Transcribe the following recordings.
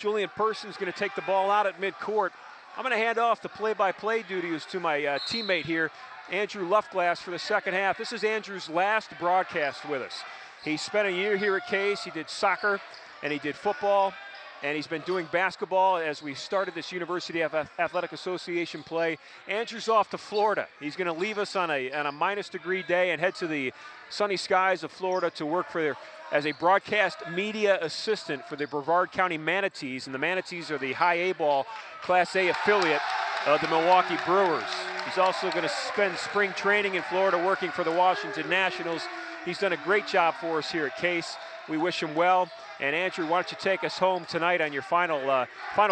Julian Person's going to take the ball out at midcourt. I'm going to hand off the play-by-play duties to my teammate here, Andrew Luftglass, for the second half. This is Andrew's last broadcast with us. He spent a year here at Case. He did soccer and he did football, and he's been doing basketball as we started this University of Athletic Association play. Andrew's off to Florida. He's going to leave us on a minus-degree day and head to the sunny skies of Florida to work as a broadcast media assistant for the Brevard County Manatees, and the Manatees are the high A-ball Class A affiliate of the Milwaukee Brewers. He's also going to spend spring training in Florida working for the Washington Nationals. He's done a great job for us here at Case. We wish him well. And Andrew, why don't you take us home tonight on your final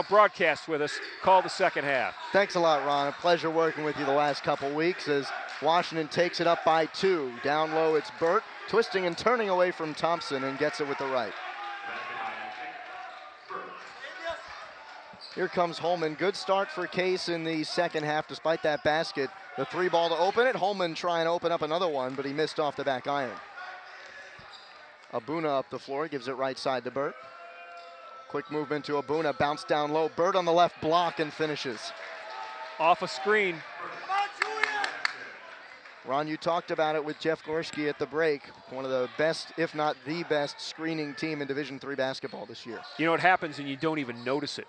broadcast with us, called the second half. Thanks a lot, Ron. A pleasure working with you the last couple weeks as Washington takes it up by 2. Down low, it's Burt, twisting and turning away from Thompson, and gets it with the right. Here comes Holman. Good start for Case in the second half despite that basket. The 3-ball to open it. Holman trying to open up another one, but he missed off the back iron. Abuna up the floor, gives it right side to Burt. Quick movement to Abuna, bounce down low. Burt on the left block and finishes. Off a screen. Ron, you talked about it with Jeff Gorski at the break. One of the best, if not the best, screening team in Division III basketball this year. You know, it happens and you don't even notice it.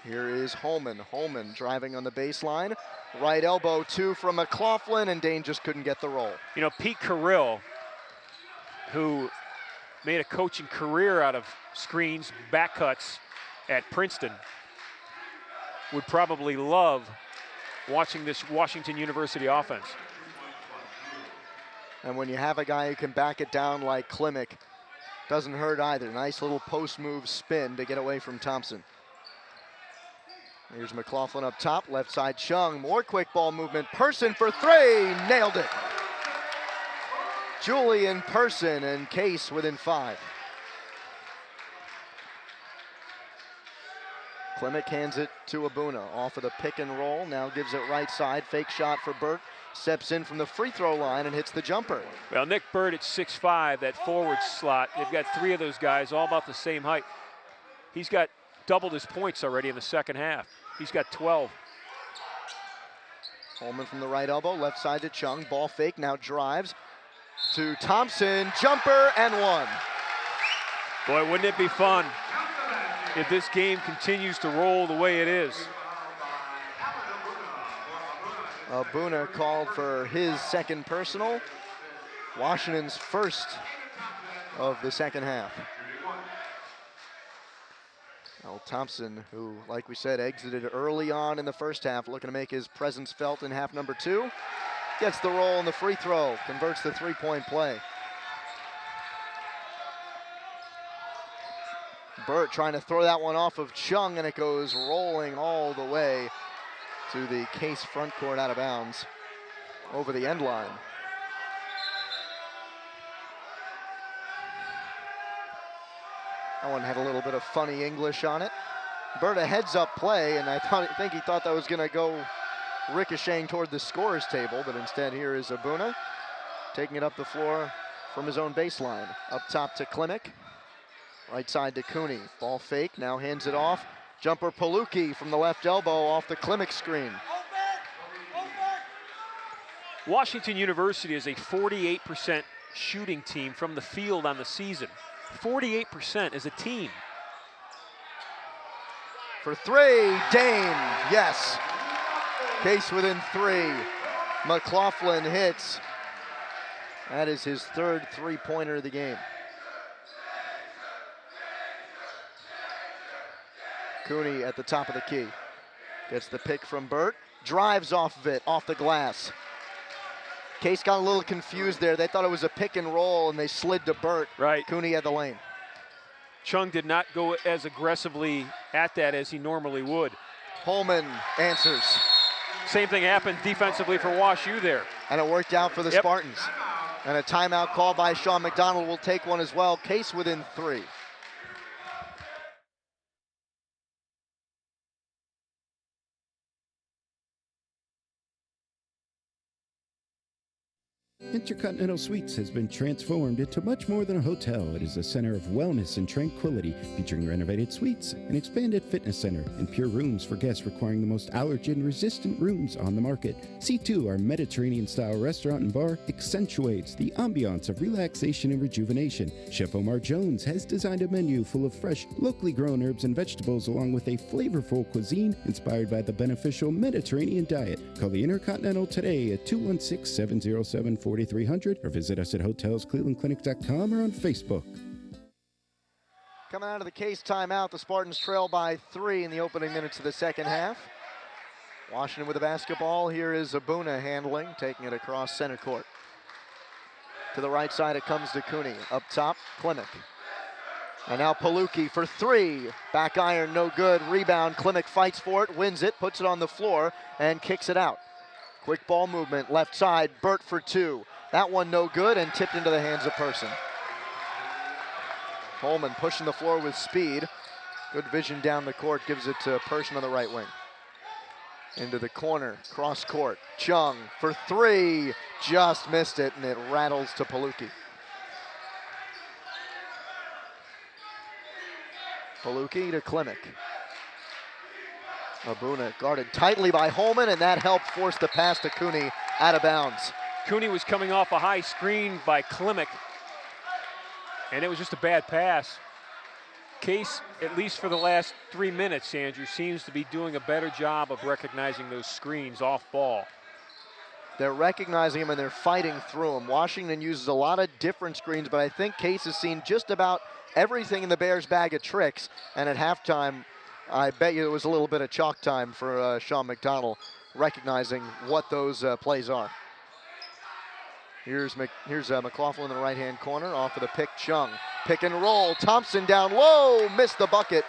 Here is Holman. Holman driving on the baseline. Right elbow, 2 from McLaughlin, and Dane just couldn't get the roll. You know, Pete Carrill, who made a coaching career out of screens, back cuts at Princeton, would probably love watching this Washington University offense. And when you have a guy who can back it down like Klimek, doesn't hurt either. Nice little post move spin to get away from Thompson. Here's McLaughlin up top, left side Chung, more quick ball movement. Person for 3, nailed it. Julian Person and Case within 5. Klimek hands it to Abuna, off of the pick and roll, now gives it right side, fake shot for Burt, steps in from the free throw line and hits the jumper. Well, Nick Burt at 6'5", that forward slot, they've got 3 of those guys, all about the same height. He's got doubled his points already in the second half. He's got 12. Holman from the right elbow, left side to Chung, ball fake, now drives to Thompson, jumper and 1. Boy, wouldn't it be fun if this game continues to roll the way it is. Abuna called for his second personal, Washington's first of the second half. Well, Thompson, who, like we said, exited early on in the first half, looking to make his presence felt in half number 2. Gets the roll in the free throw, converts the 3-point play. Burt trying to throw that one off of Chung, and it goes rolling all the way to the Case front court out of bounds over the end line. That one had a little bit of funny English on it. Burt a heads-up play, and I think he thought that was going to go ricocheting toward the scorer's table, but instead here is Abuna taking it up the floor from his own baseline. Up top to Klimek, right side to Cooney. Ball fake, now hands it off. Jumper Palucki from the left elbow off the Klimek screen. Washington University is a 48% shooting team from the field on the season. 48% as a team. For 3, Dane, yes. Case within 3. McLaughlin hits. That is his 3rd 3-pointer of the game. Cooney at the top of the key. Gets the pick from Burt. Drives off of it, off the glass. Case got a little confused there. They thought it was a pick and roll, and they slid to Burt. Right. Cooney had the lane. Chung did not go as aggressively at that as he normally would. Holman answers. Same thing happened defensively for Wash U there. And it worked out for the Spartans. And a timeout call by Sean McDonald will take one as well. Case within 3. Intercontinental Suites has been transformed into much more than a hotel. It is a center of wellness and tranquility, featuring renovated suites, an expanded fitness center, and pure rooms for guests requiring the most allergen-resistant rooms on the market. C2, our Mediterranean-style restaurant and bar, accentuates the ambiance of relaxation and rejuvenation. Chef Omar Jones has designed a menu full of fresh, locally grown herbs and vegetables, along with a flavorful cuisine inspired by the beneficial Mediterranean diet. Call the Intercontinental today at 216-707-4300 or visit us at hotelsclevelandclinic.com or on Facebook. Coming out of the Case timeout, the Spartans trail by 3 in the opening minutes of the second half. Washington with the basketball. Here is Abuna handling, taking it across center court. To the right side, it comes to Cooney. Up top, Klimek. And now Palucki for 3. Back iron, no good. Rebound, Klimek fights for it, wins it, puts it on the floor, and kicks it out. Quick ball movement, left side, Burt for 2. That one no good and tipped into the hands of Person. Holman pushing the floor with speed. Good vision down the court, gives it to Person on the right wing. Into the corner, cross court. Chung for 3, just missed it, and it rattles to Palucki. Palucki to Klimek. Abuna guarded tightly by Holman, and that helped force the pass to Cooney out of bounds. Cooney was coming off a high screen by Klimek, and it was just a bad pass. Case, at least for the last 3 minutes, Andrew, seems to be doing a better job of recognizing those screens off ball. They're recognizing them and they're fighting through them. Washington uses a lot of different screens, but I think Case has seen just about everything in the Bears' bag of tricks, and at halftime, I bet you it was a little bit of chalk time for Sean McDonald, recognizing what those plays are. Here's McLaughlin in the right-hand corner, off of the pick, Chung. Pick and roll, Thompson down low, missed the bucket.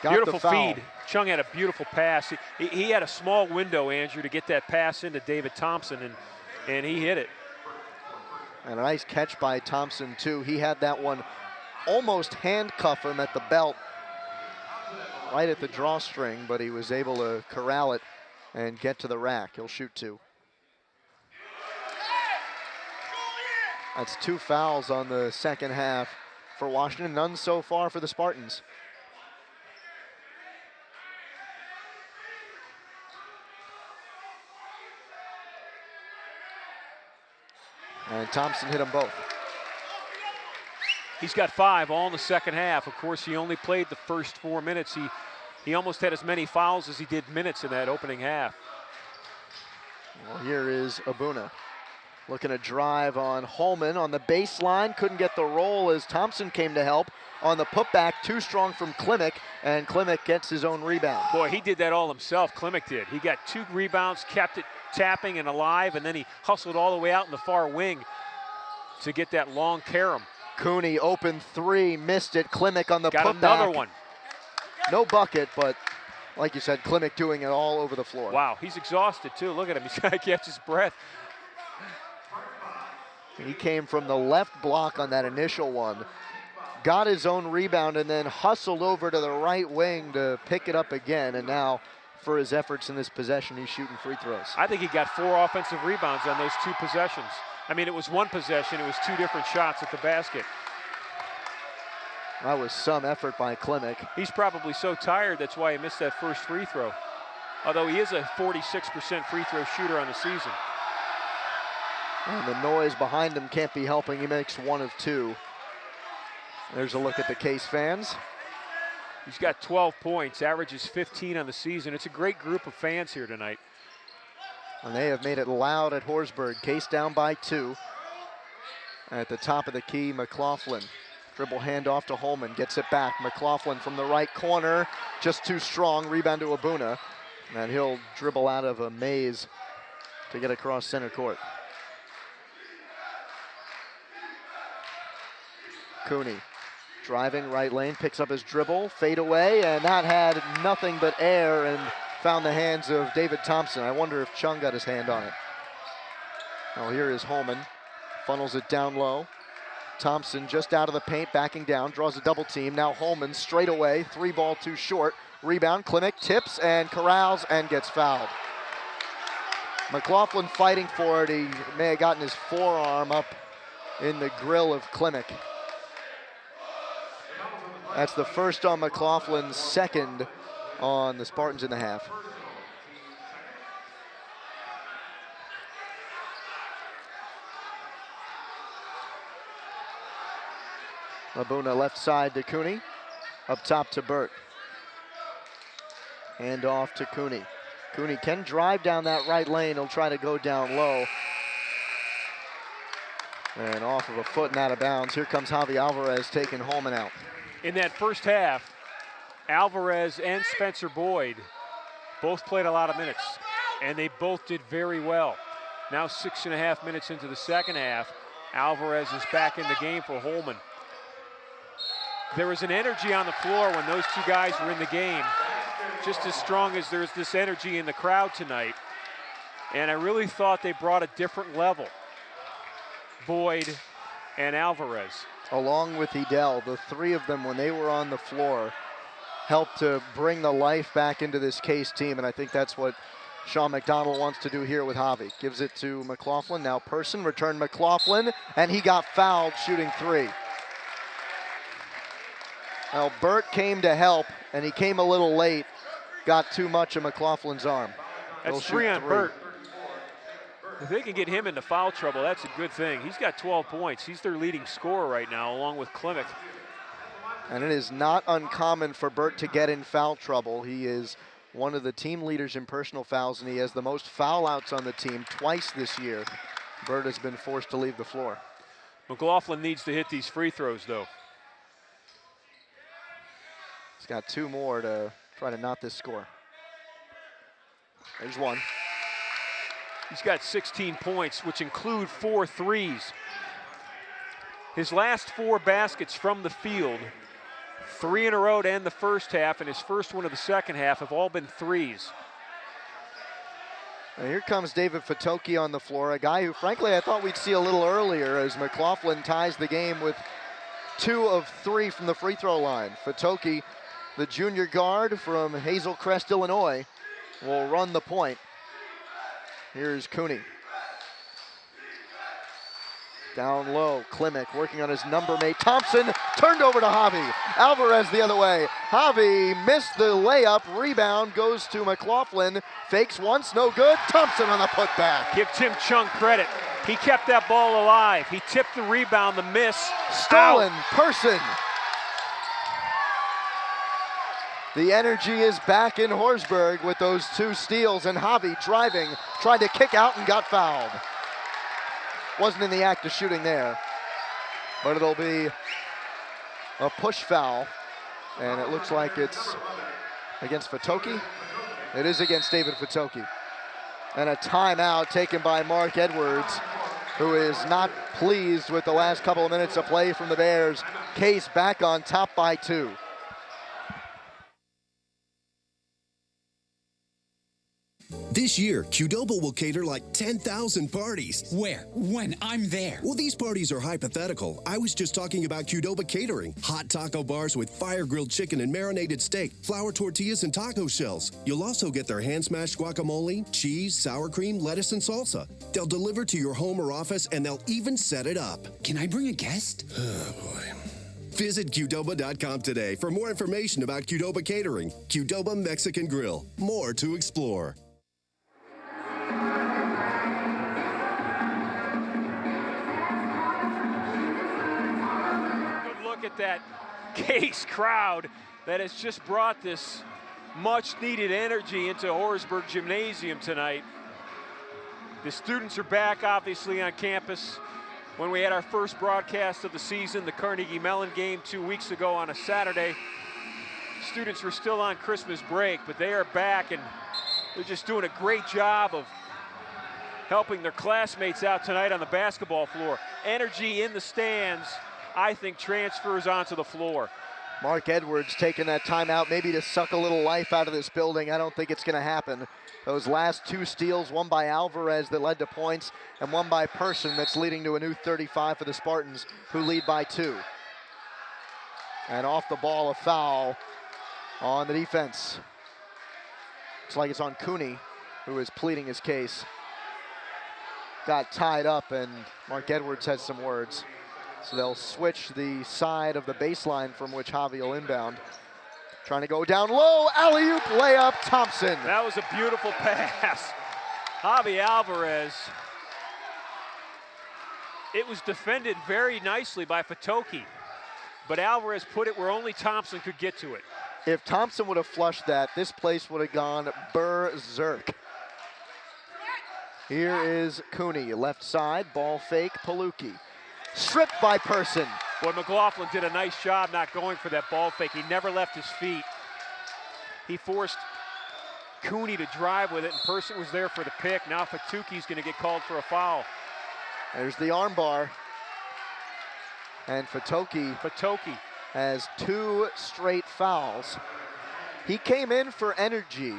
Got beautiful the foul. feed. Chung had a beautiful pass. He had a small window, Andrew, to get that pass into David Thompson, and he hit it. And a nice catch by Thompson, too. He had that one almost handcuff him at the belt, right at the drawstring, but he was able to corral it and get to the rack. He'll shoot 2. That's 2 fouls on the second half for Washington, none so far for the Spartans. And Thompson hit them both. He's got 5 all in the second half. Of course, he only played the first 4 minutes. He almost had as many fouls as he did minutes in that opening half. Well, here is Abuna. Looking to drive on Holman on the baseline. Couldn't get the roll as Thompson came to help on the putback. Too strong from Klimek, and Klimek gets his own rebound. Boy, he did that all himself, Klimek did. He got 2 rebounds, kept it tapping and alive, and then he hustled all the way out in the far wing to get that long carom. Cooney open 3, missed it. Klimek on the got putback. Another one. No bucket, but like you said, Klimek doing it all over the floor. Wow, he's exhausted too. Look at him, he's got to catch his breath. He came from the left block on that initial one, got his own rebound, and then hustled over to the right wing to pick it up again. And now, for his efforts in this possession, he's shooting free throws. I think he got 4 offensive rebounds on those 2 possessions. I mean, it was 1 possession, it was 2 different shots at the basket. That was some effort by Klimek. He's probably so tired, that's why he missed that first free throw. Although he is a 46% free throw shooter on the season. And the noise behind him can't be helping. He makes 1 of 2. There's a look at the Case fans. He's got 12 points, averages 15 on the season. It's a great group of fans here tonight. And they have made it loud at Horsburgh. Case down by 2. At the top of the key, McLaughlin. Dribble handoff to Holman, gets it back. McLaughlin from the right corner, just too strong. Rebound to Abuna. And he'll dribble out of a maze to get across center court. Cooney driving right lane, picks up his dribble, fade away, and that had nothing but air and found the hands of David Thompson. I wonder if Chung got his hand on it. Now here is Holman, funnels it down low. Thompson just out of the paint, backing down, draws a double team. Now Holman straight away, 3 ball too short. Rebound, Klimek tips and corrals and gets fouled. McLaughlin fighting for it. He may have gotten his forearm up in the grill of Klimek. That's the first on McLaughlin, second on the Spartans in the half. Labuna left side to Cooney. Up top to Burt. Hand off to Cooney. Cooney can drive down that right lane. He'll try to go down low. And off of a foot and out of bounds. Here comes Javi Alvarez taking Holman out. In that first half, Alvarez and Spencer Boyd both played a lot of minutes, and they both did very well. Now 6.5 minutes into the second half, Alvarez is back in the game for Holman. There was an energy on the floor when those two guys were in the game, just as strong as there's this energy in the crowd tonight. And I really thought they brought a different level, Boyd and Alvarez. Along with Edel, the three of them, when they were on the floor, helped to bring the life back into this Case team, and I think that's what Sean McDonald wants to do here with Javi. Gives it to McLaughlin, now Person, return McLaughlin, and he got fouled shooting three. Well, Burt came to help, and he came a little late, got too much of McLaughlin's arm. That's three on Burt. If they can get him into foul trouble, that's a good thing. He's got 12 points. He's their leading scorer right now, along with Klimek. And it is not uncommon for Burt to get in foul trouble. He is one of the team leaders in personal fouls, and he has the most foul outs on the team twice this year. Burt has been forced to leave the floor. McLaughlin needs to hit these free throws, though. He's got two more to try to knot this score. There's one. He's got 16 points, which include 4 threes. His last 4 baskets from the field, 3 in a row to end the first half, and his first one of the second half have all been threes. And here comes David Fatoki on the floor, a guy who, frankly, I thought we'd see a little earlier as McLaughlin ties the game with 2 of 3 from the free throw line. Fatoki, the junior guard from Hazel Crest, Illinois, will run the point. Here's Cooney. Down low, Klimek working on his number mate. Thompson turned over to Javi. Alvarez the other way. Javi missed the layup. Rebound goes to McLaughlin. Fakes once, no good. Thompson on the putback. Give Tim Chung credit. He kept that ball alive. He tipped the rebound, the miss. Stolen, out. Person. The energy is back in Horsburgh with those 2 steals, and Javi driving, tried to kick out and got fouled. Wasn't in the act of shooting there, but it'll be a push foul, and it looks like it's against Fatoki. It is against David Fatoki. And a timeout taken by Mark Edwards, who is not pleased with the last couple of minutes of play from the Bears. Case back on top by 2. This year, Qdoba will cater like 10,000 parties. Where? When? I'm there. Well, these parties are hypothetical. I was just talking about Qdoba catering. Hot taco bars with fire-grilled chicken and marinated steak, flour tortillas and taco shells. You'll also get their hand-smashed guacamole, cheese, sour cream, lettuce, and salsa. They'll deliver to your home or office, and they'll even set it up. Can I bring a guest? Oh, boy. Visit Qdoba.com today for more information about Qdoba catering. Qdoba Mexican Grill. More to explore. At that Case crowd that has just brought this much needed energy into Horsburgh Gymnasium tonight. The students are back obviously on campus. When we had our first broadcast of the season, the Carnegie Mellon game 2 weeks ago on a Saturday, students were still on Christmas break, but they are back and they're just doing a great job of helping their classmates out tonight on the basketball floor. Energy in the stands, I think, transfers onto the floor. Mark Edwards taking that timeout maybe to suck a little life out of this building. I don't think it's going to happen. Those last 2 steals, one by Alvarez that led to points, and one by Person that's leading to a new 35 for the Spartans, who lead by 2. And off the ball, a foul on the defense. Looks like it's on Cooney, who is pleading his case. got tied up, and Mark Edwards had some words. So they'll switch the side of the baseline from which Javi will inbound. Trying to go down low, alley-oop layup, Thompson. That was a beautiful pass. Javi Alvarez. It was defended very nicely by Fatoki, but Alvarez put it where only Thompson could get to it. If Thompson would have flushed that, this place would have gone berserk. Here is Cooney, left side, ball fake, Palucki. Stripped by Person. Boy, McLaughlin did a nice job not going for that ball fake. He never left his feet. He forced Cooney to drive with it, and Person was there for the pick. Now Fatuki's going to get called for a foul. There's the arm bar. And Fatoki has 2 straight fouls. He came in for energy.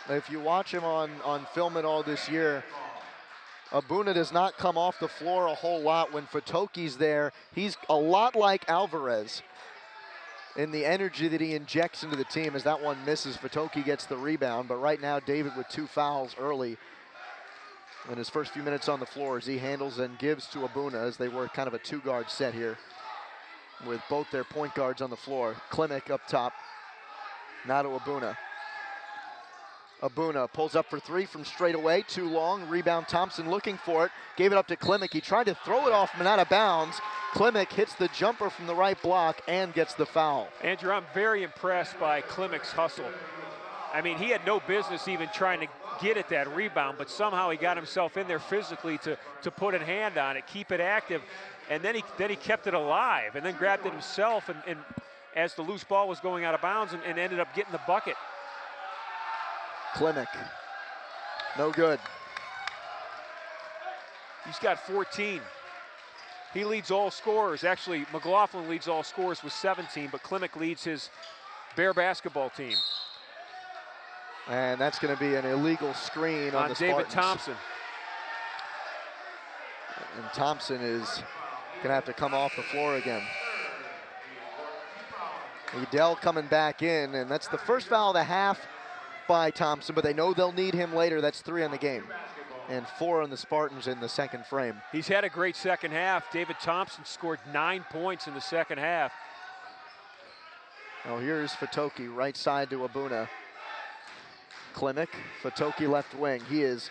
If you watch him on film at all this year, Abuna does not come off the floor a whole lot when Fatoki's there. He's a lot like Alvarez in the energy that he injects into the team. As that one misses, Fatoki gets the rebound. But right now, David with 2 fouls early in his first few minutes on the floor as he handles and gives to Abuna as they work kind of a 2-guard set here with both their point guards on the floor. Klimek up top, now to Abuna. Abuna pulls up for 3 from straight away, too long. Rebound, Thompson looking for it. Gave it up to Klimek. He tried to throw it off and out of bounds. Klimek hits the jumper from the right block and gets the foul. Andrew, I'm very impressed by Klimek's hustle. I mean, he had no business even trying to get at that rebound, but somehow he got himself in there physically to put a hand on it, keep it active, and then he kept it alive and then grabbed it himself and as the loose ball was going out of bounds and ended up getting the bucket. Klimek, no good. He's got 14. He leads all scorers. Actually, McLaughlin leads all scorers with 17, but Klimek leads his Bear basketball team. And that's going to be an illegal screen on the David Spartans. Thompson. And Thompson is going to have to come off the floor again. Edel coming back in, and that's the first foul of the half by Thompson, but they know they'll need him later. That's 3 on the game and 4 on the Spartans in the second frame. He's had a great second half. David Thompson scored 9 points in the second half. Now here's Fatoki, right side to Abuna. Klimek, Fatoki left wing. He is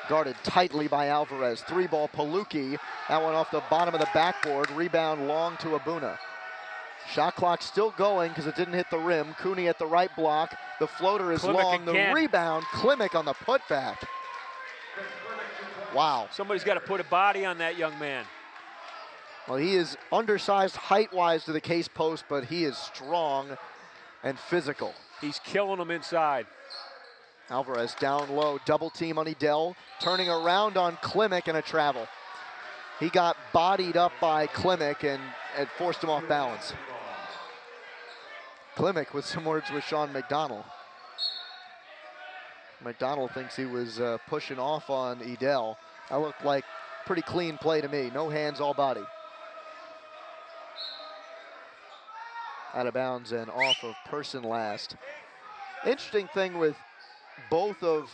guarded tightly by Alvarez. 3-ball Palucki. That one off the bottom of the backboard. Rebound long to Abuna. Shot clock still going because it didn't hit the rim. Cooney at the right block. The floater is Klimek long. again. The rebound, Klimek on the putback. Wow. Somebody's got to put a body on that young man. Well, he is undersized height-wise to the case post, but he is strong and physical. He's killing them inside. Alvarez down low, double team on Edel, turning around on Klimek and a travel. He got bodied up by Klimek and forced him off balance. Klimek with some words with Sean McDonald. McDonald thinks he was pushing off on Edel. That looked like pretty clean play to me. No hands, all body. Out of bounds and off of Person last. Interesting thing with both of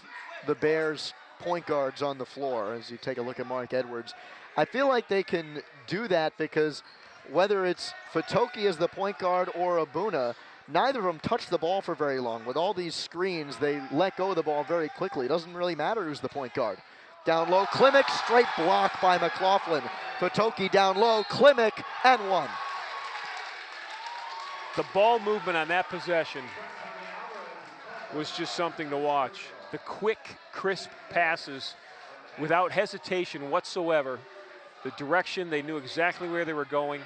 the Bears point guards on the floor, as you take a look at Mark Edwards, I feel like they can do that because whether it's Fatoki as the point guard or Abuna, neither of them touch the ball for very long. With all these screens, they let go of the ball very quickly. It doesn't really matter who's the point guard. Down low, Klimek, straight block by McLaughlin. Fatoki down low, Klimek, and 1. The ball movement on that possession was just something to watch. The quick, crisp passes without hesitation whatsoever. The direction, they knew exactly where they were going.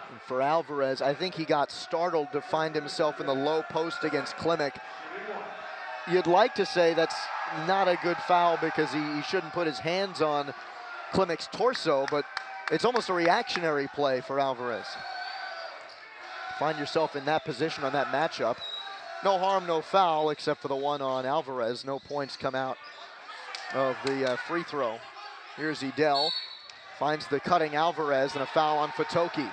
And for Alvarez, I think he got startled to find himself in the low post against Klimek. You'd like to say that's not a good foul because he shouldn't put his hands on Klimek's torso, but it's almost a reactionary play for Alvarez. Find yourself in that position on that matchup. No harm, no foul, except for the one on Alvarez. No points come out of the free throw. Here's Edel. Finds the cutting Alvarez and a foul on Fatoki.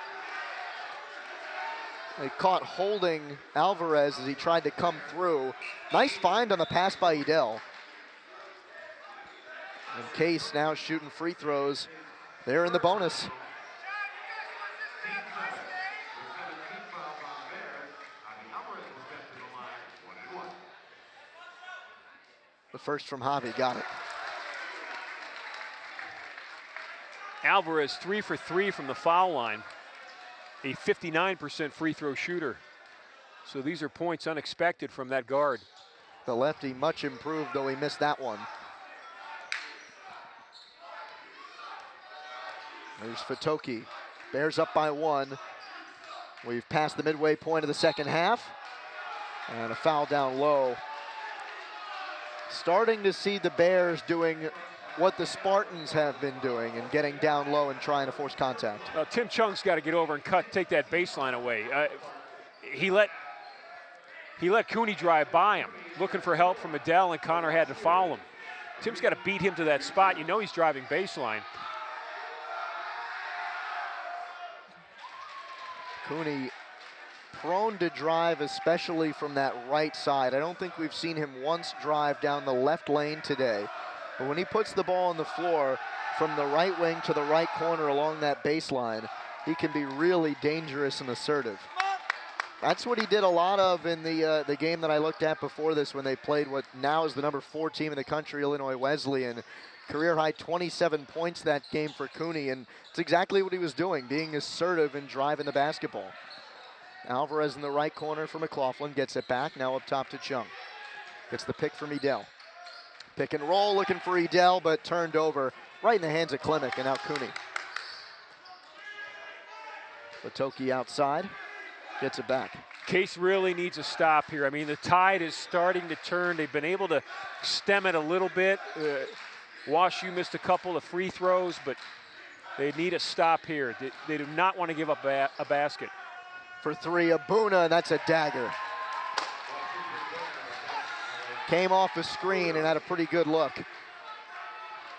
They caught holding Alvarez as he tried to come through. Nice find on the pass by Edel. And Case now shooting free throws. They're in the bonus. The first from Javi, got it. Alvarez 3 for 3 from the foul line. A 59% free throw shooter. So these are points unexpected from that guard. The lefty much improved, though he missed that one. There's Fatoki. Bears up by 1. We've passed the midway point of the second half. And a foul down low. Starting to see the Bears doing what the Spartans have been doing and getting down low and trying to force contact. Tim Chung's got to get over and take that baseline away. He let Cooney drive by him, looking for help from Adele, and Connor had to foul him. Tim's got to beat him to that spot. You know he's driving baseline. Cooney prone to drive, especially from that right side. I don't think we've seen him once drive down the left lane today. But when he puts the ball on the floor from the right wing to the right corner along that baseline, he can be really dangerous and assertive. That's what he did a lot of in the game that I looked at before this when they played what now is the number 4 team in the country, Illinois Wesleyan. Career high 27 points that game for Cooney, and it's exactly what he was doing, being assertive and driving the basketball. Alvarez in the right corner for McLaughlin, gets it back, now up top to Chung. Gets the pick from Edel. Pick and roll, looking for Edel, but turned over right in the hands of Klimek, and now Cooney. Fatoki outside, gets it back. Case really needs a stop here. I mean, the tide is starting to turn. They've been able to stem it a little bit. WashU missed a couple of free throws, but they need a stop here. They do not want to give up a basket. For 3, Abuna, and that's a dagger. Came off the screen and had a pretty good look.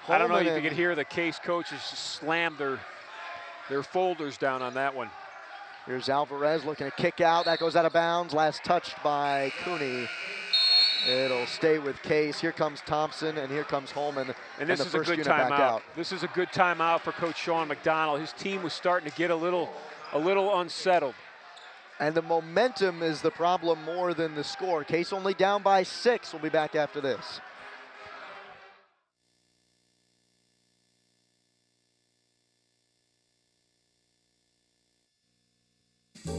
I don't know if you could hear the Case coaches slam their folders down on that one. Here's Alvarez looking to kick out. That goes out of bounds. Last touched by Cooney. It'll stay with Case. Here comes Thompson, and here comes Holman. And this is a good timeout. This is a good timeout for Coach Sean McDonald. His team was starting to get a little unsettled. And the momentum is the problem more than the score. Case only down by 6. We'll be back after this.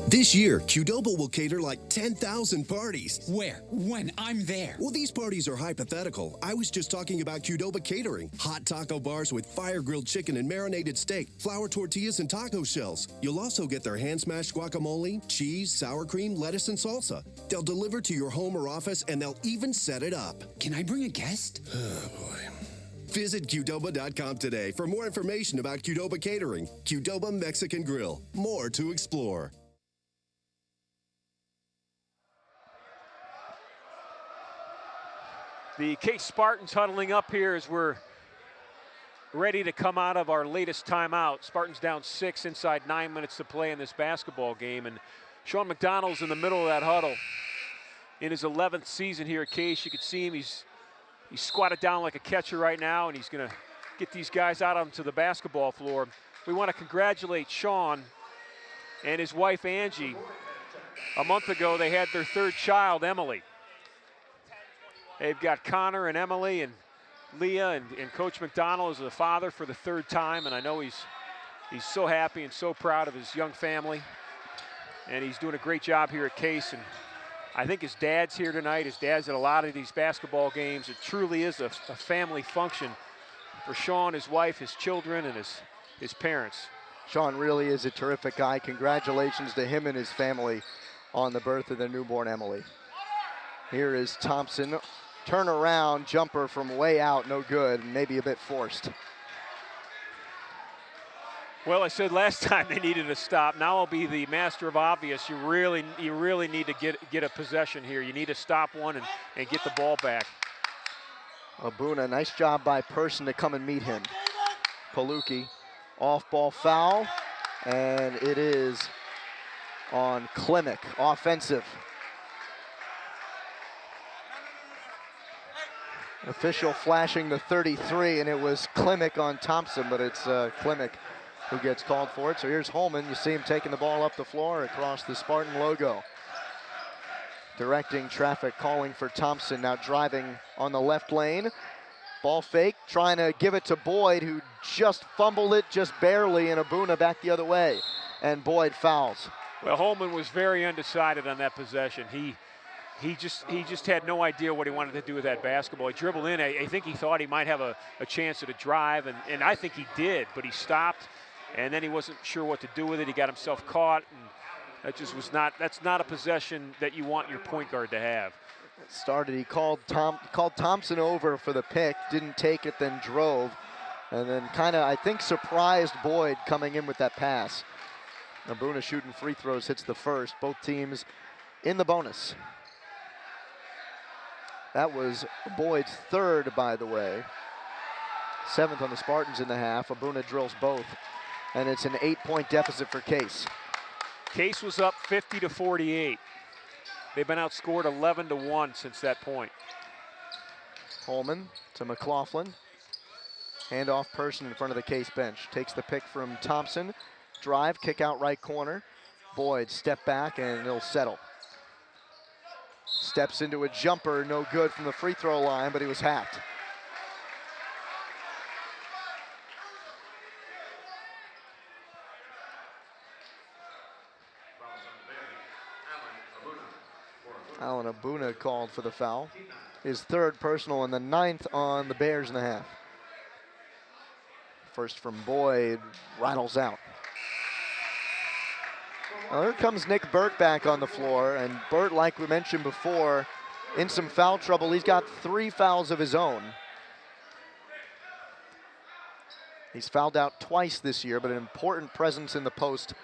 This year, Qdoba will cater like 10,000 parties. Where? When? I'm there. Well, these parties are hypothetical. I was just talking about Qdoba catering. Hot taco bars with fire-grilled chicken and marinated steak, flour tortillas and taco shells. You'll also get their hand-smashed guacamole, cheese, sour cream, lettuce, and salsa. They'll deliver to your home or office, and they'll even set it up. Can I bring a guest? Oh, boy. Visit Qdoba.com today for more information about Qdoba catering. Qdoba Mexican Grill. More to explore. The Case Spartans huddling up here as we're ready to come out of our latest timeout. Spartans down 6 inside 9 minutes to play in this basketball game. And Sean McDonald's in the middle of that huddle. In his 11th season here at Case, you can see him. He's squatted down like a catcher right now, and he's going to get these guys out onto the basketball floor. We want to congratulate Sean and his wife, Angie. A month ago, they had their 3rd child, Emily. They've got Connor and Emily and Leah, and Coach McDonald is the father for the 3rd time, and I know he's so happy and so proud of his young family, and he's doing a great job here at Case. And I think his dad's here tonight. His dad's at a lot of these basketball games. It truly is a family function for Sean, his wife, his children, and his parents. Sean really is a terrific guy. Congratulations to him and his family on the birth of their newborn Emily. Here is Thompson. Turnaround jumper from way out, no good, maybe a bit forced. Well, I said last time they needed a stop. Now I'll be the master of obvious. You really need to get a possession here. You need to stop one and get the ball back. Abuna, nice job by Person to come and meet him. Palucki, off-ball foul, and it is on Klimek, offensive. Official flashing the 33, and it was Klimek on Thompson, but it's Klimek who gets called for it. So here's Holman. You see him taking the ball up the floor across the Spartan logo. Directing traffic, calling for Thompson, now driving on the left lane. Ball fake, trying to give it to Boyd, who just fumbled it just barely, and Abuna back the other way. And Boyd fouls. Well, Holman was very undecided on that possession. He just had no idea what he wanted to do with that basketball. He dribbled in. I think he thought he might have a chance at a drive, and I think he did, but he stopped, and then he wasn't sure what to do with it. He got himself caught, and that just was that's not a possession that you want your point guard to have. It started, he called Thompson over for the pick, didn't take it, then drove, and then kind of, I think, surprised Boyd coming in with that pass. Abuna shooting free throws, hits the first. Both teams in the bonus. That was Boyd's third, by the way. 7th on the Spartans in the half. Abuna drills both, and it's an 8-point deficit for Case. Case was up 50-48. They've been outscored 11-1 since that point. Holman to McLaughlin. Handoff Person in front of the Case bench. Takes the pick from Thompson. Drive, kick out right corner. Boyd step back and he'll settle. Steps into a jumper, no good from the free throw line, but he was hacked. Alan Abuna called for the foul. His third personal and the 9th on the Bears in the half. First from Boyd, rattles out. Well, here comes Nick Burt back on the floor, and Burt, like we mentioned before, in some foul trouble. He's got 3 fouls of his own. He's fouled out twice this year, but an important presence in the post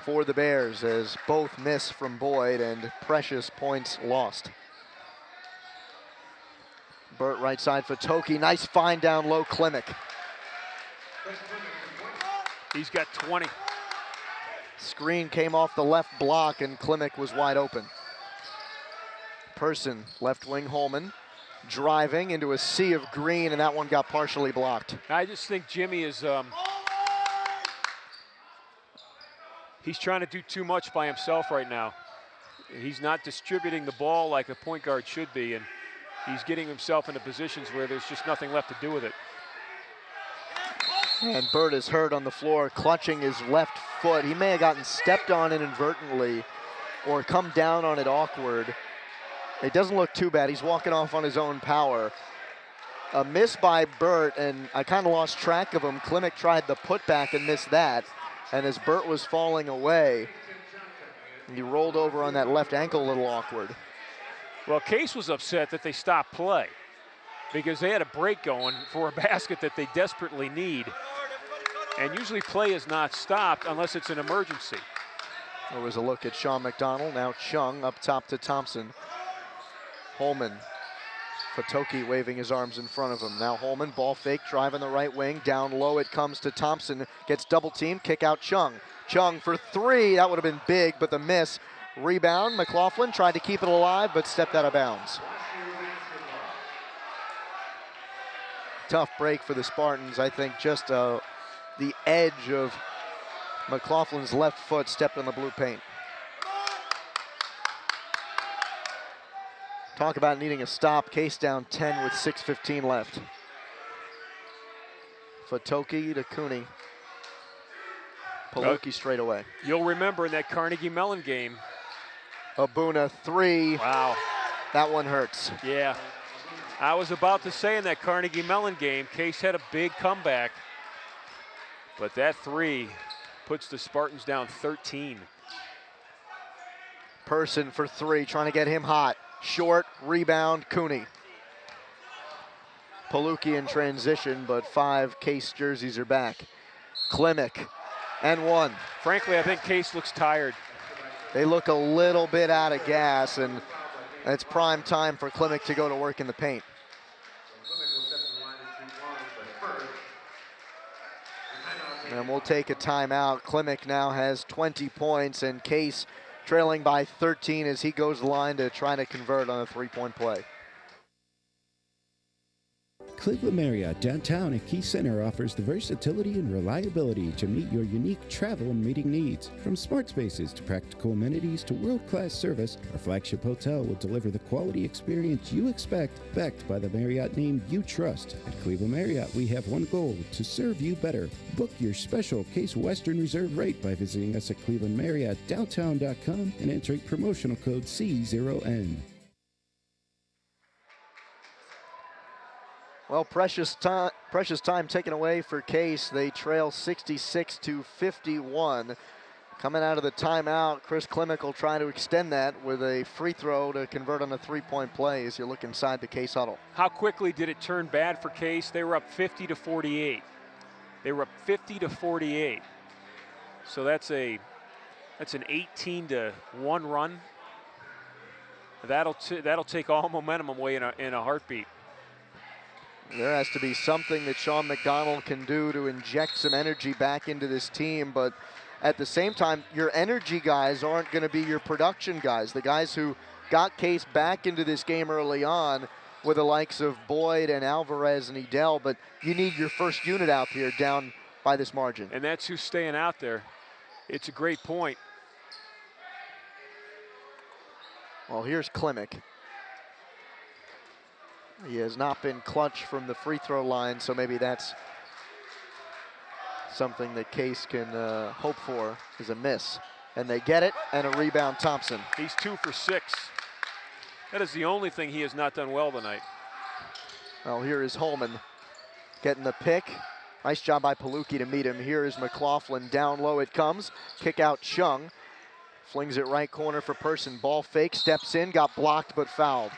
for the Bears as both miss from Boyd and precious points lost. Burt right side for Toki. Nice find down low, Klimek. He's got 20. Screen came off the left block and Klimek was wide open. Person, left wing Holman, driving into a sea of green, and that one got partially blocked. I just think Jimmy is, he's trying to do too much by himself right now. He's not distributing the ball like a point guard should be, and he's getting himself into positions where there's just nothing left to do with it. And Burt is hurt on the floor, clutching his left foot. He may have gotten stepped on inadvertently or come down on it awkward. It doesn't look too bad. He's walking off on his own power. A miss by Burt, and I kind of lost track of him. Klimek tried the putback and missed that. And as Burt was falling away, he rolled over on that left ankle a little awkward. Well, Case was upset that they stopped play because they had a break going for a basket that they desperately need. And usually play is not stopped unless it's an emergency. There was a look at Sean McDonald. Now Chung up top to Thompson. Holman. Fatoki waving his arms in front of him. Now Holman, ball fake, drive on the right wing. Down low it comes to Thompson. Gets double teamed, kick out Chung. Chung for 3, that would have been big, but the miss. Rebound, McLaughlin tried to keep it alive, but stepped out of bounds. Tough break for the Spartans. I think just the edge of McLaughlin's left foot stepped on the blue paint. Talk about needing a stop. Case down 10 with 6:15 left. Fatoki to Cooney. Palucki straight away. You'll remember in that Carnegie Mellon game. Abuna 3. Wow. That one hurts. Yeah. I was about to say in that Carnegie Mellon game, Case had a big comeback. But that 3 puts the Spartans down 13. Person for 3, trying to get him hot. Short, rebound, Cooney. Palucki in transition, but 5 Case jerseys are back. Klimek, and 1. Frankly, I think Case looks tired. They look a little bit out of gas, and it's prime time for Klimek to go to work in the paint. And we'll take a timeout. Klimek now has 20 points, and Case trailing by 13 as he goes the line to try to convert on a 3-point play. Cleveland Marriott downtown at Key Center offers the versatility and reliability to meet your unique travel and meeting needs. From smart spaces to practical amenities to world-class service, our flagship hotel will deliver the quality experience you expect, backed by the Marriott name you trust. At Cleveland Marriott, we have one goal: to serve you better. Book your special Case Western Reserve rate by visiting us at clevelandmarriottdowntown.com and entering promotional code C0N. Well, precious time taken away for Case. They trail 66-51. Coming out of the timeout, Chris Klimek will try to extend that with a free throw to convert on a three-point play as you look inside the Case huddle. How quickly did it turn bad for Case? They were up 50-48. They were up 50-48. So that's an 18-1 run. That'll take all momentum away in a heartbeat. There has to be something that Sean McDonald can do to inject some energy back into this team, but at the same time, your energy guys aren't going to be your production guys. The guys who got Case back into this game early on were the likes of Boyd and Alvarez and Edel, but you need your first unit out here down by this margin. And that's who's staying out there. It's a great point. Well, here's Klimek. He has not been clutch from the free throw line, so maybe that's something that Case can hope for, is a miss. And they get it, and a rebound Thompson. He's 2 for 6. That is the only thing he has not done well tonight. Well, here is Holman getting the pick. Nice job by Palucki to meet him. Here is McLaughlin, down low it comes. Kick out Chung. Flings it right corner for Person. Ball fake, steps in, got blocked but fouled.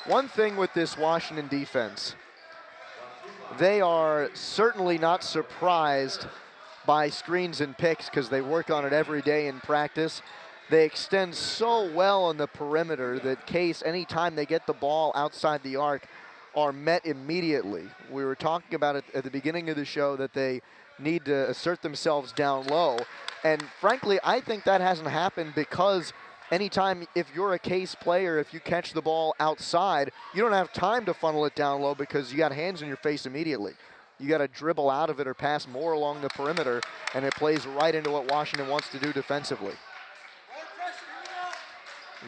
One thing with this Washington defense, they are certainly not surprised by screens and picks because they work on it every day in practice. They extend so well on the perimeter that Case, anytime they get the ball outside the arc, are met immediately. We were talking about it at the beginning of the show that they need to assert themselves down low. And frankly, I think that hasn't happened because anytime, if you're a Case player, if you catch the ball outside, you don't have time to funnel it down low because you got hands in your face immediately. You got to dribble out of it or pass more along the perimeter, and it plays right into what Washington wants to do defensively.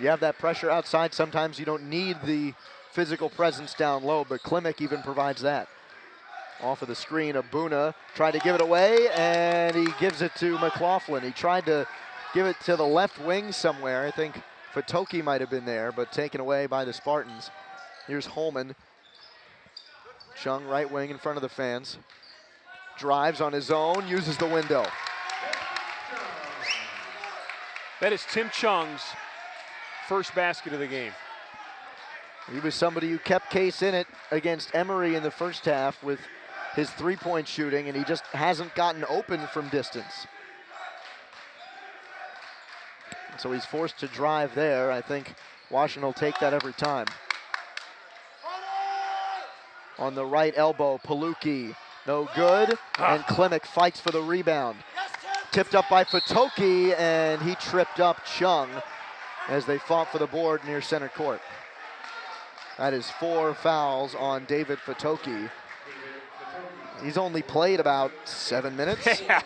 You have that pressure outside. Sometimes you don't need the physical presence down low, but Klimek even provides that. Off of the screen, Abuna tried to give it away, and he gives it to McLaughlin. He tried to give it to the left wing somewhere. I think Fatoki might have been there, but taken away by the Spartans. Here's Holman. Chung, right wing in front of the fans. Drives on his own, uses the window. That is Tim Chung's first basket of the game. He was somebody who kept Case in it against Emory in the first half with his three-point shooting, and he just hasn't gotten open from distance. So he's forced to drive there. I think Washington will take that every time. On the right elbow, Palucki, no good, and Klimek fights for the rebound. Tipped up by Fatoki, and he tripped up Chung as they fought for the board near center court. That is 4 fouls on David Fatoki. He's only played about 7 minutes. Yeah,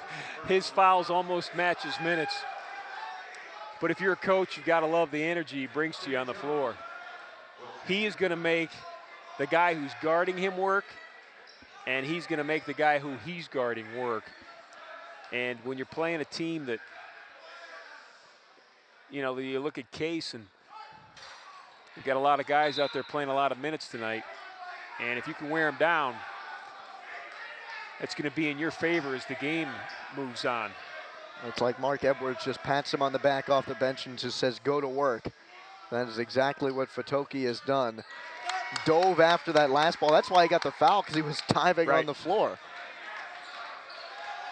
his fouls almost match his minutes. But if you're a coach, you've got to love the energy he brings to you on the floor. He is going to make the guy who's guarding him work, and he's going to make the guy who he's guarding work. And when you're playing a team that, you know, you look at Case, and you've got a lot of guys out there playing a lot of minutes tonight, and if you can wear them down, it's going to be in your favor as the game moves on. It's like Mark Edwards just pats him on the back off the bench and just says, go to work. That is exactly what Fatoki has done. Dove after that last ball. That's why he got the foul, because he was diving on the floor.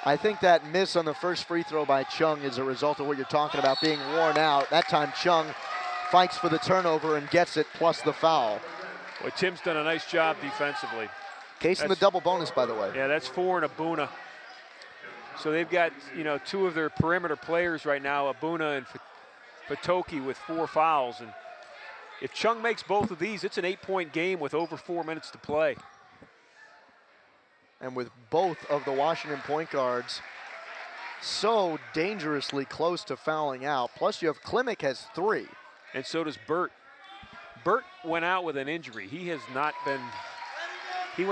I think that miss on the first free throw by Chung is a result of what you're talking about, being worn out. That time Chung fights for the turnover and gets it, plus the foul. Well, Tim's done a nice job defensively. Case in the double bonus, by the way. Yeah, that's 4 and Abuna. So they've got, you know, 2 of their perimeter players right now, Abuna and Fatoki, with 4 fouls. And If Chung makes both of these, it's an 8-point game with over 4 minutes to play. And with both of the Washington point guards so dangerously close to fouling out. Plus you have Klimek has 3. And so does Burt. Burt went out with an injury. He went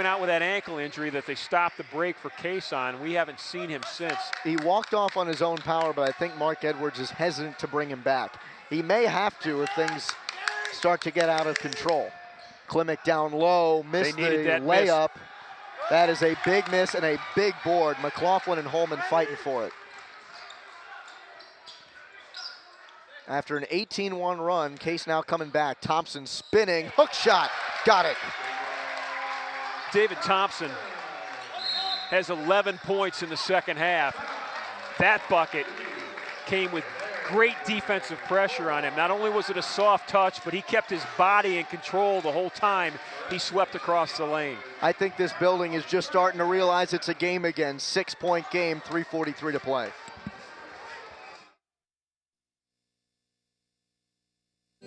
out with that ankle injury that they stopped the break for Case on. We haven't seen him since. He walked off on his own power, but I think Mark Edwards is hesitant to bring him back. He may have to if things start to get out of control. Klimek down low, missed the layup. Miss. That is a big miss and a big board. McLaughlin and Holman fighting for it. After an 18-1 run, Case now coming back. Thompson spinning, hook shot, got it. David Thompson has 11 points in the second half. That bucket came with great defensive pressure on him. Not only was it a soft touch, but he kept his body in control the whole time he swept across the lane. I think this building is just starting to realize it's a game again. 6-point game, 3:43 to play.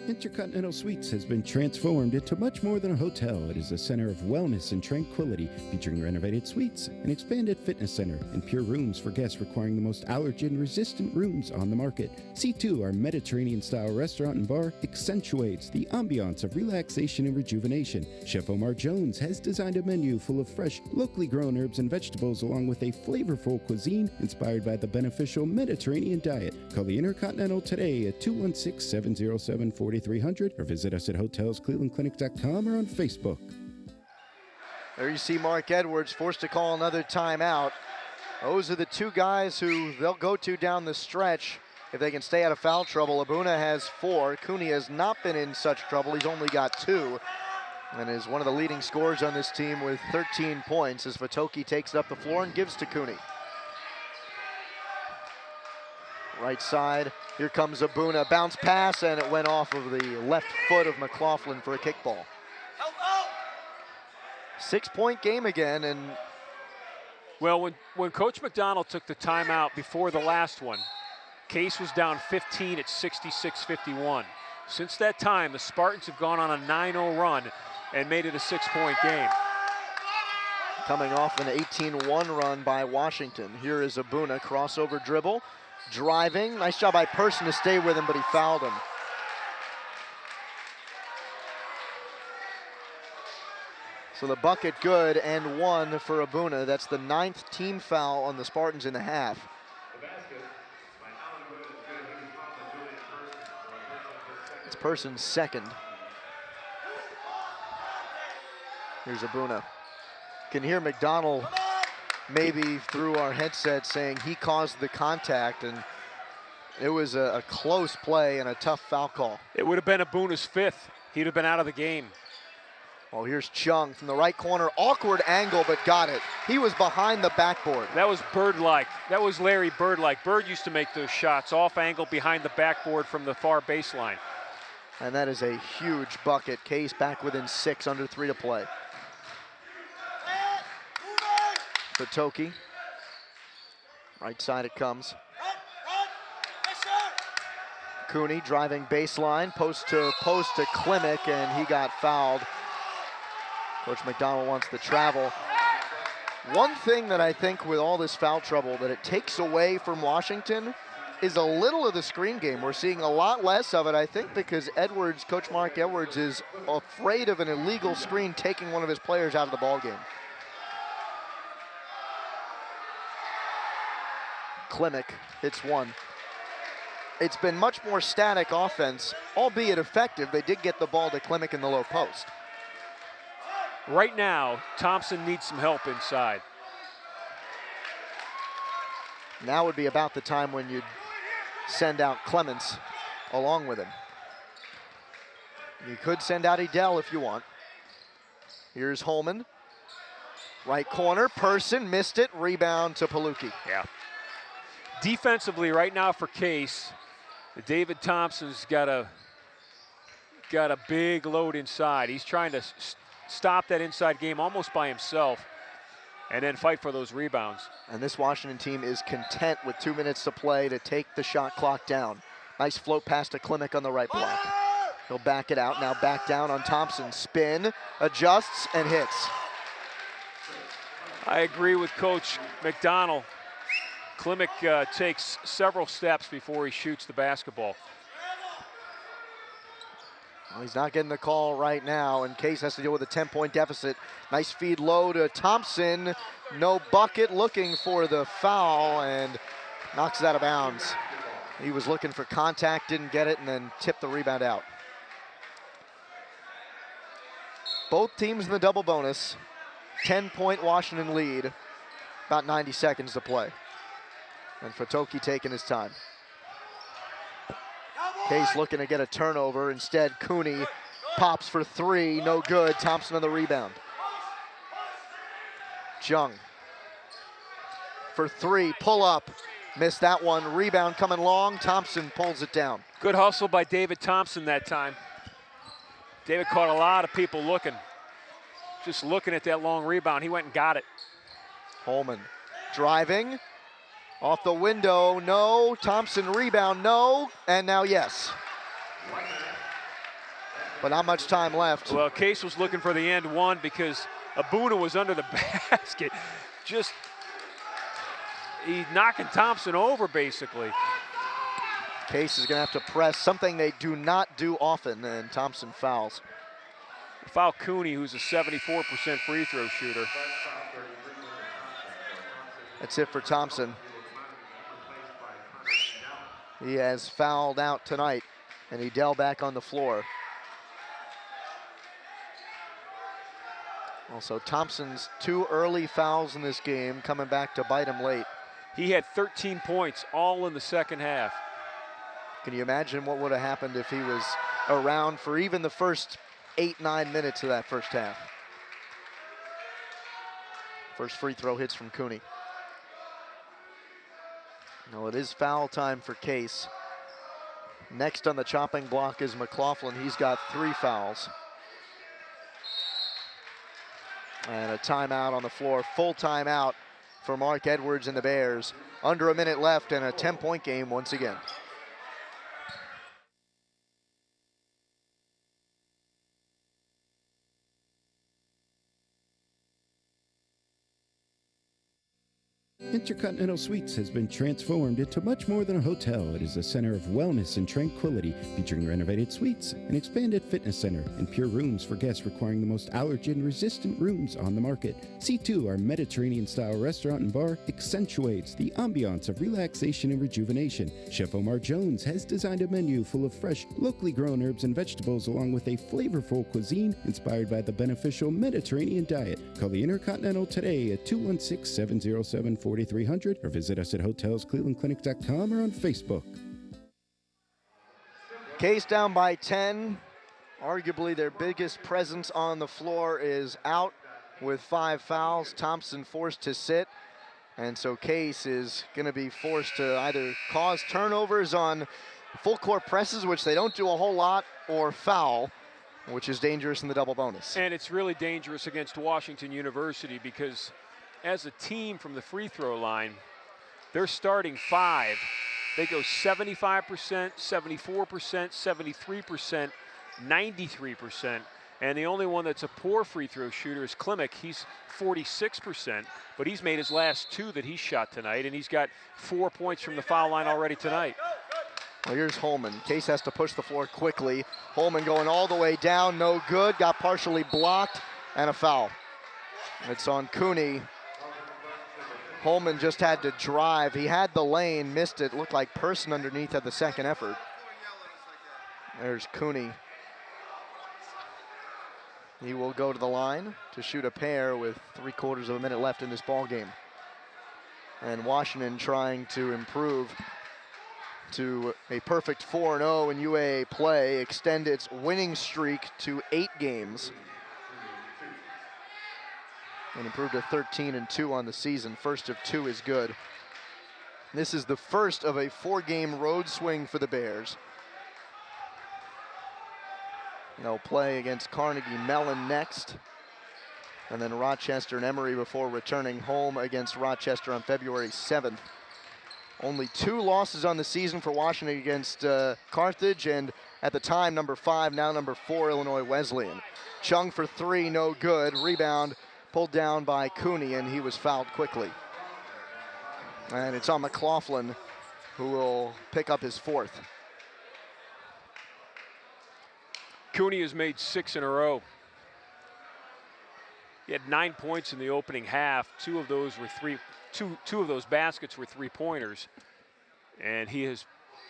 Intercontinental Suites has been transformed into much more than a hotel. It is a center of wellness and tranquility, featuring renovated suites, an expanded fitness center, and pure rooms for guests requiring the most allergen-resistant rooms on the market. C2, our Mediterranean-style restaurant and bar, accentuates the ambiance of relaxation and rejuvenation. Chef Omar Jones has designed a menu full of fresh, locally grown herbs and vegetables, along with a flavorful cuisine inspired by the beneficial Mediterranean diet. Call the Intercontinental today at 216-707-4300 or visit us at hotelsclevelandclinic.com or on Facebook. There you see Mark Edwards forced to call another timeout. Those are the two guys who they'll go to down the stretch if they can stay out of foul trouble. Abuna has 4. Cooney has not been in such trouble. He's only got 2 and is one of the leading scorers on this team with 13 points as Vitoki takes it up the floor and gives to Cooney. Right side, here comes Abuna, bounce pass, and it went off of the left foot of McLaughlin for a kickball. 6-point game again, and well, when Coach McDonald took the timeout before the last one, Case was down 15 at 66-51. Since that time, the Spartans have gone on a 9-0 run and made it a 6-point game. Coming off an 18-1 run by Washington. Here is Abuna, crossover dribble. Driving, nice job by Person to stay with him, but he fouled him. So the bucket good and 1 for Abuna. That's the 9th team foul on the Spartans in the half. It's Person's 2nd. Here's Abuna. Can hear McDonald maybe through our headset saying he caused the contact, and it was a close play and a tough foul call. It would have been Abuna's 5th. He'd have been out of the game. Oh, here's Chung from the right corner. Awkward angle, but got it. He was behind the backboard. That was Bird-like. That was Larry Bird-like. Bird used to make those shots off angle behind the backboard from the far baseline. And that is a huge bucket. Case back within 6, under 3 to play. Vitoki, right side it comes. Cooney driving baseline, post to Klimek, and he got fouled. Coach McDonald wants the travel. One thing that I think with all this foul trouble that it takes away from Washington is a little of the screen game. We're seeing a lot less of it, I think, because Coach Mark Edwards is afraid of an illegal screen taking one of his players out of the ballgame. Klimek hits 1. It's been much more static offense, albeit effective. They did get the ball to Klimek in the low post. Right now, Thompson needs some help inside. Now would be about the time when you'd send out Clements along with him. You could send out Edel if you want. Here's Holman. Right corner, Person missed it, rebound to Palucki. Yeah. Defensively, right now for Case, David Thompson's got a big load inside. He's trying to stop that inside game almost by himself and then fight for those rebounds. And this Washington team is content with 2 minutes to play to take the shot clock down. Nice float pass to Klimek on the right block. He'll back it out, now back down on Thompson. Spin, adjusts, and hits. I agree with Coach McDonald. Klimek takes several steps before he shoots the basketball. Well, he's not getting the call right now, and Case has to deal with a 10-point deficit. Nice feed low to Thompson. No bucket, looking for the foul, and knocks it out of bounds. He was looking for contact, didn't get it, and then tipped the rebound out. Both teams in the double bonus. 10-point Washington lead. About 90 seconds to play. And Fatoki taking his time. Case looking to get a turnover. Instead, Cooney pops for three. No good. Thompson on the rebound. Jung for three. Pull up. Missed that one. Rebound coming long. Thompson pulls it down. Good hustle by David Thompson that time. David caught a lot of people looking. Just looking at that long rebound. He went and got it. Holman driving. Off the window, no. Thompson rebound, no. And now yes. But not much time left. Well, Case was looking for the end one because Abuna was under the basket. Just, he's knocking Thompson over basically. Case is gonna have to press, something they do not do often, and Thompson fouls. Foul Cooney, who's a 74% free throw shooter. That's it for Thompson. He has fouled out tonight, and Edel back on the floor. Also, Thompson's 2 early fouls in this game, coming back to bite him late. He had 13 points, all in the second half. Can you imagine what would have happened if he was around for even the first 8-9 minutes of that first half? First free throw hits from Cooney. No, it is foul time for Case. Next on the chopping block is McLaughlin. He's got 3 fouls. And a timeout on the floor, full timeout for Mark Edwards and the Bears. Under a minute left and a 10-point game once again. Intercontinental Suites has been transformed into much more than a hotel. It is a center of wellness and tranquility, featuring renovated suites, an expanded fitness center, and pure rooms for guests requiring the most allergen-resistant rooms on the market. C2, our Mediterranean-style restaurant and bar, accentuates the ambiance of relaxation and rejuvenation. Chef Omar Jones has designed a menu full of fresh, locally grown herbs and vegetables, along with a flavorful cuisine inspired by the beneficial Mediterranean diet. Call the Intercontinental today at 216-707-4300 or visit us at hotelsclevelandclinic.com or on Facebook. Case down by 10. Arguably their biggest presence on the floor is out with 5 fouls. Thompson forced to sit. And so Case is going to be forced to either cause turnovers on full court presses, which they don't do a whole lot, or foul, which is dangerous in the double bonus. And it's really dangerous against Washington University because as a team from the free throw line, they're starting 5. They go 75%, 74%, 73%, 93%. And the only one that's a poor free throw shooter is Klimek. He's 46%, but he's made his last 2 that he shot tonight, and he's got 4 points from the foul line already tonight. Well, here's Holman. Case has to push the floor quickly. Holman going all the way down, no good. Got partially blocked, and a foul. It's on Cooney. Holman just had to drive. He had the lane, missed it. Looked like Person underneath at the second effort. There's Cooney. He will go to the line to shoot a pair with 3/4 of a minute left in this ball game. And Washington trying to improve to a perfect 4-0 in UAA play, extend its winning streak to 8 games. And improved to 13-2 on the season. First of 2 is good. This is the first of a 4-game road swing for the Bears. They'll play against Carnegie Mellon next, and then Rochester and Emory before returning home against Rochester on February 7th. Only 2 losses on the season for Washington against Carthage, and At the time, number 5, now number 4, Illinois Wesleyan. Chung for 3, no good. Rebound pulled down by Cooney, and he was fouled quickly. And it's on McLaughlin, who will pick up his 4th. Cooney has made 6 in a row. He had 9 points in the opening half. Two of those baskets were three-pointers. And he has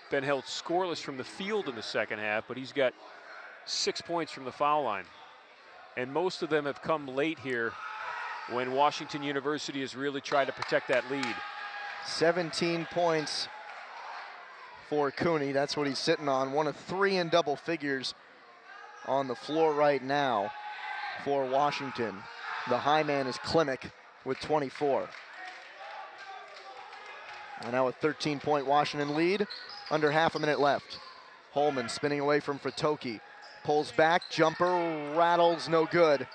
been held scoreless from the field in the second half, but he's got 6 points from the foul line. And most of them have come late here when Washington University has really tried to protect that lead. 17 points for Cooney. That's what he's sitting on. 1 of 3 in double figures on the floor right now for Washington. The high man is Klimek with 24. And now a 13-point Washington lead, under half a minute left. Holman spinning away from Fatoki. Pulls back, jumper rattles, no good.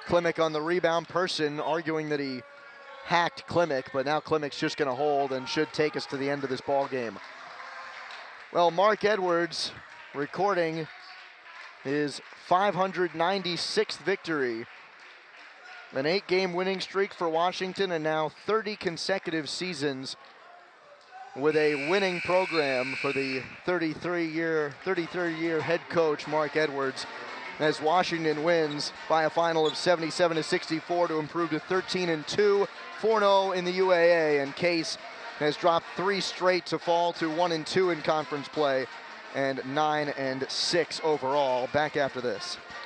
Klimek on the rebound. Person arguing that he hacked Klimek, but now Klimek's just gonna hold and should take us to the end of this ball game. Well, Mark Edwards recording his 596th victory. An 8-game winning streak for Washington, and now 30 consecutive seasons with a winning program for the 33rd year head coach Mark Edwards, as Washington wins by a final of 77-64 to improve to 13-2, 4-0 in the UAA, and Case has dropped 3 straight to fall to 1-2 in conference play and 9-6 overall. Back after this.